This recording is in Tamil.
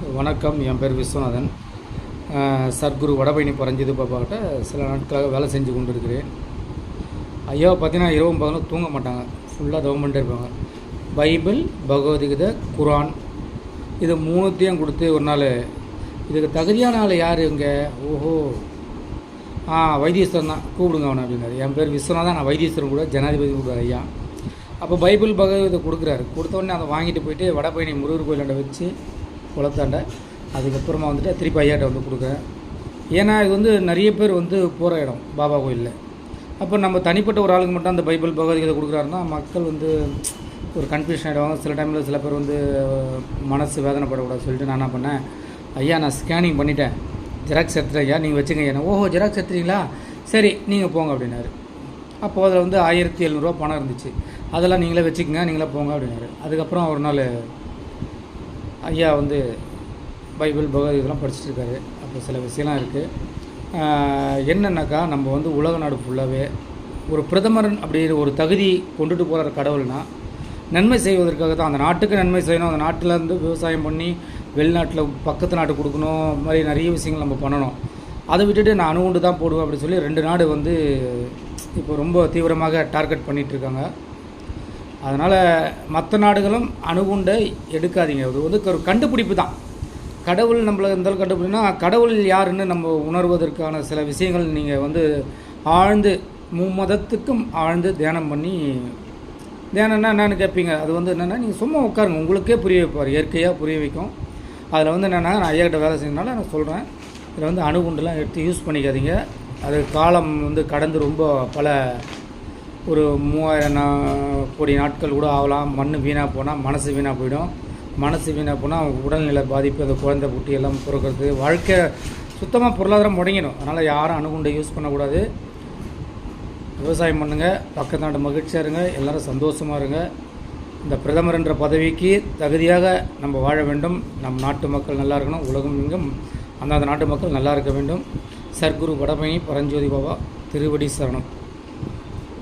வணக்கம். என் பேர் விஸ்வநாதன். சர்க்குரு வடபழனி பரஞ்சோதி பாபாக்கிட்ட சில நாட்களாக வேலை செஞ்சு கொண்டு இருக்கிறேன். ஐயாவை பார்த்தீங்கன்னா இரவும் பகலும் தூங்க மாட்டாங்க, ஃபுல்லாக தவம் பண்ணிட்டே இருப்பாங்க. பைபிள், பகவத்கீதை, குரான் இது மூணுத்தையும் கொடுத்து ஒரு நாள் இதுக்கு தகுதியான ஆள் யார் இங்கே? ஓஹோ, வைத்தீஸ்வரன் தான், கூப்பிடுங்க அவனை அப்படின்னாரு. என் பேர் விஸ்வநாதன், நான் வைத்தீஸ்வரன் கூட ஜனாதிபதி கொடுக்குறாரு ஐயா. அப்போ பைபிள் பகவத்கீதை கொடுக்குறாரு. கொடுத்தோடனே அதை வாங்கிட்டு போயிட்டு வடபழனி முருகர் கோயிலாண்ட வச்சு குளத்தாண்ட அதுக்கப்புறமா வந்துட்டு திருப்பி ஐயாட்ட வந்து கொடுக்குறேன். ஏன்னா இது வந்து நிறைய பேர் வந்து போகிற இடம் பாபா கோயிலில். அப்போ நம்ம தனிப்பட்ட ஒரு ஆளுக்கு மட்டும் அந்த பைபிள் பகவத்கீதை கொடுக்குறாருன்னா மக்கள் வந்து ஒரு கன்ஃபியூஷன் ஆகிடுவாங்க. சில டைமில் சில பேர் வந்து மனசு வேதனைப்படக்கூடாது சொல்லிட்டு நான் என்ன பண்ணேன், ஐயா நான் ஸ்கேனிங் பண்ணிட்டேன், ஜெராக்ஸ் எடுத்துட்டேன் ஐயா, நீங்கள் வச்சுங்க ஐயா. ஓஹோ, ஜெராக்ஸ் எடுத்துறீங்களா, சரி நீங்கள் போங்க அப்படின்னாரு. அப்போது அதில் வந்து 1700 பணம் இருந்துச்சு, அதெல்லாம் நீங்களே வச்சுக்கோங்க, நீங்களே போங்க அப்படின்னாரு. அதுக்கப்புறம் ஒரு நாள் ஐயா வந்து பைபிள் பகவத்கீதைலாம் படிச்சுட்டு இருக்காரு. அப்போ சில விஷயம்லாம் இருக்குது. என்னென்னாக்கா, நம்ம வந்து உலக நாடு ஃபுல்லாகவே ஒரு பிரதமர் அப்படிங்கிற ஒரு தகுதி கொண்டுட்டு போகிற கடவுள்னா நன்மை செய்வதற்காக தான். அந்த நாட்டுக்கு நன்மை செய்யணும், அந்த நாட்டில் இருந்து விவசாயம் பண்ணி வெளிநாட்டில் பக்கத்து நாட்டு கொடுக்கணும், அது மாதிரி நிறைய விஷயங்கள் நம்ம பண்ணணும். அதை விட்டுட்டு நான் அணுகுண்டு தான் போடுவேன் அப்படின்னு சொல்லி 2 நாடு வந்து இப்போ ரொம்ப தீவிரமாக டார்கெட் பண்ணிகிட்ருக்காங்க. அதனால் மற்ற நாடுகளும் அணுகுண்டை எடுக்காதீங்க. அது வந்து ஒரு கண்டுபிடிப்பு தான். கடவுள் நம்மளை இருந்தாலும் கண்டுபிடினா கடவுள் யாருன்னு நம்ம உணர்வதற்கான சில விஷயங்கள் நீங்கள் வந்து ஆழ்ந்து மும்மதத்துக்கும் ஆழ்ந்து தியானம் பண்ணி, தியானம்னா என்னென்னு கேட்பீங்க. அது வந்து என்னென்னா, நீங்கள் சும்மா உட்காருங்க, உங்களுக்கே புரிய வைப்பார், இயற்கையாக புரிய வைக்கும். அதில் வந்து என்னென்னா, நான் ஐயாக்கிட்ட வேலை செய்யறதுனால நான் சொல்கிறேன், இதில் வந்து அணுகுண்டெலாம் எடுத்து யூஸ் பண்ணிக்காதீங்க. அது காலம் வந்து கடந்து ரொம்ப பல ஒரு 3000 கோடி நாட்கள் கூட ஆகலாம். மண் வீணாக போனால் மனசு வீணாக போயிடும். மனசு வீணாக போனால் உடல்நிலை பாதிப்பு, அந்த குழந்தை குட்டி எல்லாம் பிறக்கிறது, வாழ்க்கை சுத்தமாக பொருளாதாரம் முடங்கிடும். அதனால் யாரும் அணுகுண்டை யூஸ் பண்ணக்கூடாது. விவசாயம் பண்ணுங்கள், பக்கத்து நாட்டு மகிழ்ச்சியாக இருங்க, எல்லோரும் சந்தோஷமாக இருங்க. இந்த பிரதமர் என்ற பதவிக்கு தகுதியாக நம்ம வாழ வேண்டும். நம் நாட்டு மக்கள் நல்லா இருக்கணும், உலகம் எங்கும் அந்தந்த நாட்டு மக்கள் நல்லா இருக்க வேண்டும். சர்க்குரு வடபழனி பரஞ்சோதி பாபா திருவடி சரணம்.